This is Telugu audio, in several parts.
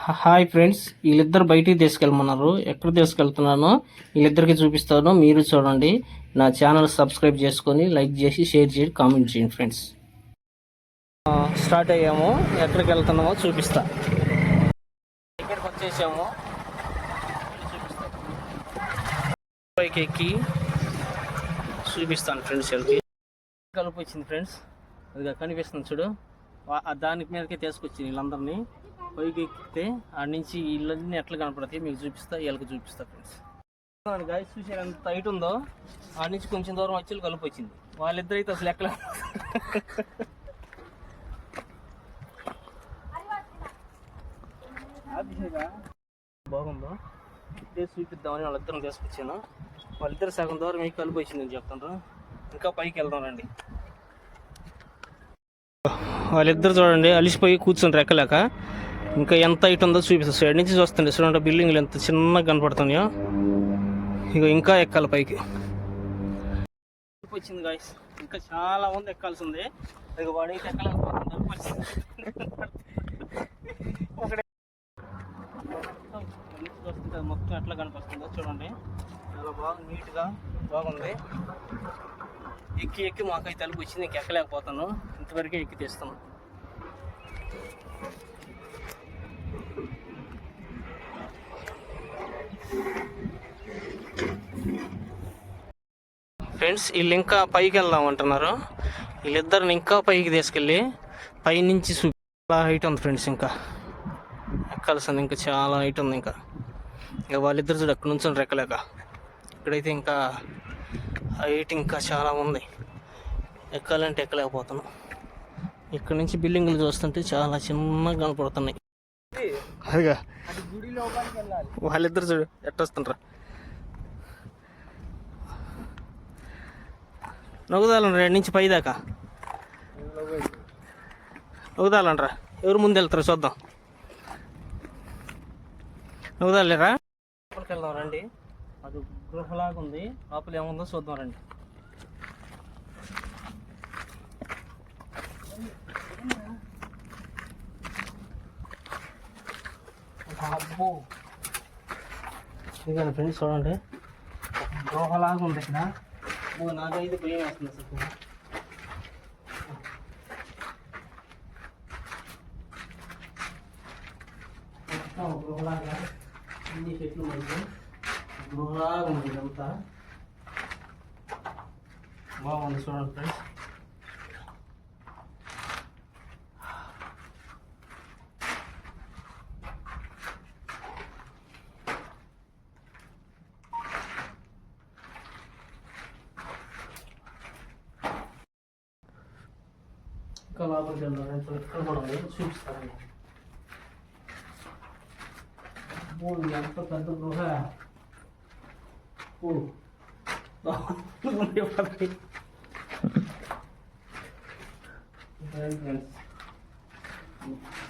హాయ్ ఫ్రెండ్స్, వీళ్ళిద్దరు బయటికి తీసుకెళ్ళమన్నారు. ఎక్కడ తీసుకెళ్తున్నానో వీళ్ళిద్దరికి చూపిస్తాను, మీరు చూడండి. నా ఛానల్ సబ్స్క్రైబ్ చేసుకొని లైక్ చేసి షేర్ చేసి కామెంట్ చేయండి ఫ్రెండ్స్. స్టార్ట్ అయ్యాము, ఎక్కడికి వెళ్తున్నామో చూపిస్తా. ఇక్కడికి వచ్చేసాము, పైకి ఎక్కి చూపిస్తాను ఫ్రెండ్స్. వీళ్ళకి కలుపు వచ్చింది ఫ్రెండ్స్, అది కనిపిస్తుంది చూడు, దాని మీదకే తీసుకొచ్చింది వీళ్ళందరినీ. పైకి ఎక్కితే ఆడ నుంచి ఇళ్ళన్నీ ఎట్లా కనపడతాయి మీకు చూపిస్తా, వీళ్ళకి చూపిస్తా ఫ్రెండ్స్. గాయస్ చూసారు ఎంత హైట్ ఉందో, ఆడ నుంచి కొంచెం దూరం వచ్చి కలుపు వచ్చింది. వాళ్ళిద్దరు అయితే అసలు ఎక్కడ బాగుందో ఇదే చూపిద్దామని వాళ్ళిద్దరం తీసుకొచ్చాను. వాళ్ళిద్దరు సగం దూరం మీకు కలుపు వచ్చిందని చెప్తుండ్రు. ఇంకా పైకి వెళ్దాం రండి. వాళ్ళిద్దరు చూడండి అలిసిపోయి కూర్చొని రెక్కలేక. ఇంకా ఎంత హైట్ ఉందో చూపిస్తా. సైడ్ నుంచి చూస్తుండే చూడండి, బిల్డింగ్లు ఎంత చిన్నగా కనపడుతున్నాయో. ఇక ఇంకా ఎక్కాలి పైకి. వచ్చింది గాయస్, ఇంకా చాలా మంది ఎక్కాల్సి ఉంది. ఇక వాడైతే ఎక్కలేకపోతుంది. మొత్తం ఎట్లా కనిపిస్తుందో చూడండి, చాలా బాగా నీట్గా బాగుంది. ఎక్కి ఎక్కి మాకైతే తలుపు వచ్చింది, ఇంక ఎక్కలేకపోతాను. ఇంతవరకే ఎక్కి తీస్తాను. ఫ్రెండ్స్ వీళ్ళు ఇంకా పైకి వెళ్దాం అంటున్నారు. వీళ్ళిద్దరిని ఇంకా పైకి తీసుకెళ్ళి పైనుంచి చాలా హైట్ ఉంది ఫ్రెండ్స్. ఇంకా ఎక్కాల్సింది, ఇంకా చాలా హైట్ ఉంది. ఇంకా వాళ్ళిద్దరు చూడు అక్కడ నుంచి రెక్కలేక. ఇక్కడైతే ఇంకా హైట్ ఇంకా చాలా ఉంది, ఎక్కాలంటే ఎక్కలేకపోతున్నాం. ఇక్కడ నుంచి బిల్డింగ్లు చూస్తుంటే చాలా చిన్నగా కనపడుతున్నాయి. అదిగా వాళ్ళిద్దరు చూడు ఎట్టొస్తుండ్రా. నొగుదాలండ్రా, 2 నుంచి 5 దాకా నొగుదాలండ్రా. ఎవరు ముందు వెళ్తారో చూద్దాం. నొగుదాలేరా, లోపలికి వెళ్దాం రండి. అది గృహలాగా ఉంది, లోపల ఏముందో చూద్దాం రండి. అబ్బో ఇదిగా ఫ్రెండ్స్ చూడండి, గృహలాగా ఉంది ఇక్కడ. నాకైతే భయం వేస్తుంది అసలు. మొత్తం గృహలాగా అన్ని చెట్లు మంచి గృహలాగా ఉంది. ఇదంతా బాగుంది చూడండి ఫ్రెండ్స్. ఇంకా లోపలికి వెళ్దాం. ఇక్కడ కూడా ఉంది, చూపిస్తాను. ఎంత పెద్ద గృహ.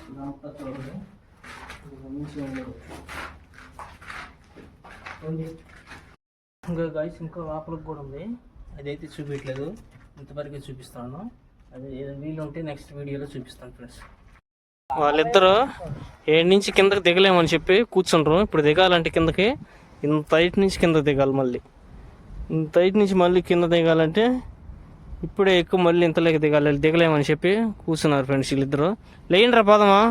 ఇదంతా చూడండి, ఇంకా గాయస్ ఇంకా లోపలికి కూడా ఉంది, అదైతే చూపించలేదు. ఇంతవరకే చూపిస్తాను. అది వీలు ఉంటే నెక్స్ట్ వీడియోలో చూపిస్తాను ఫ్రెండ్స్. వాళ్ళిద్దరూ 7 నుంచి కిందకి దిగలేమని చెప్పి కూర్చుండ్రు. ఇప్పుడు దిగాలంటే కిందకి ఇంత హైట్ నుంచి కిందకి దిగాలి. మళ్ళీ ఇంత హైట్ నుంచి మళ్ళీ కింద దిగాలంటే ఇప్పుడే ఎక్కువ మళ్ళీ ఇంతలోకి దిగలేమని చెప్పి కూర్చున్నారు ఫ్రెండ్స్ వీళ్ళిద్దరు. లేండిరా పోదామా,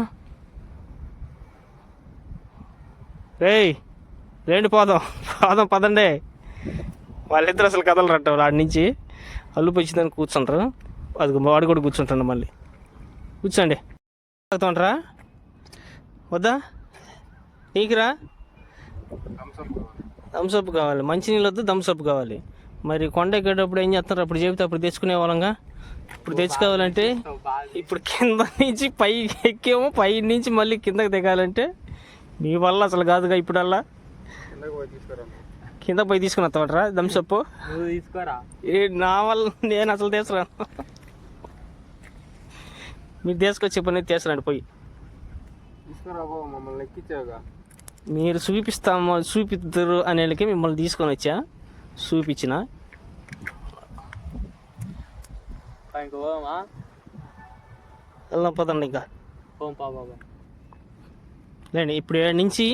లేండి పోదాం పదండి. వాళ్ళిద్దరు అసలు కదలరంట. వాడి నుంచి అల్లుపు వచ్చిందని కూర్చుంటారు. అది వాడు కూడా కూర్చుంటాడు. మళ్ళీ కూర్చోండి. తాగుతుంటారా వద్దా? నీకురా థమ్సప్ కావాలి, మంచినీళ్ళు వద్దు థమ్సప్ కావాలి. మరి కొండ ఎక్కేటప్పుడు ఏం చేస్తారు? అప్పుడు చెబితే అప్పుడు తెచ్చుకునే వాళ్ళంగా. ఇప్పుడు తెచ్చుకోవాలంటే ఇప్పుడు కింద నుంచి పైకి ఎక్కేమో, పై నుంచి మళ్ళీ కిందకి దిగాలంటే మీ వల్ల అసలు కాదుగా. ఇప్పుడల్లా కింద పోయి తీసుకుని వస్తావట్రా థమ్సప్? తీసుకోరా, నా వల్ల నేను అసలు తీసుకురాను. మీరు తీసుకొచ్చే పని తీసుకురండి పోయి. మమ్మల్ని ఎక్కించావుగా, మీరు చూపిద్దరు అనేళ్ళకి మిమ్మల్ని తీసుకొని వచ్చా, చూపించిన. వెళ్దాం పదండి. ఇంకా లేండి ఇప్పుడు ఏడు నుంచి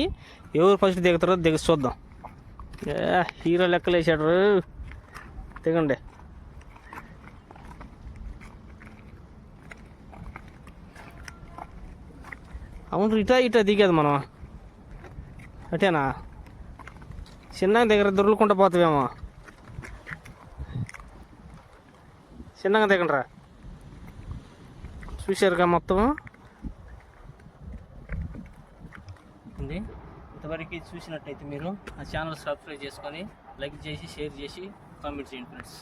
ఎవరు ఫస్ట్ దిగుతారో చూద్దాం. హీరో లెక్కలు వేసాడు. దిగండి. అవును, ఇటా దిగేది మనం. అటేనా? చిన్నగా దగ్గర దొరుకుంటా పోతావేమో. చిన్నగా దిగండిరా. చూశారుగా మొత్తం ఉంది. ఇంతవరకు చూసినట్టయితే మీరు ఆ ఛానల్ సబ్స్క్రైబ్ చేసుకొని లైక్ చేసి షేర్ చేసి కామెంట్ చేయండి ఫ్రెండ్స్.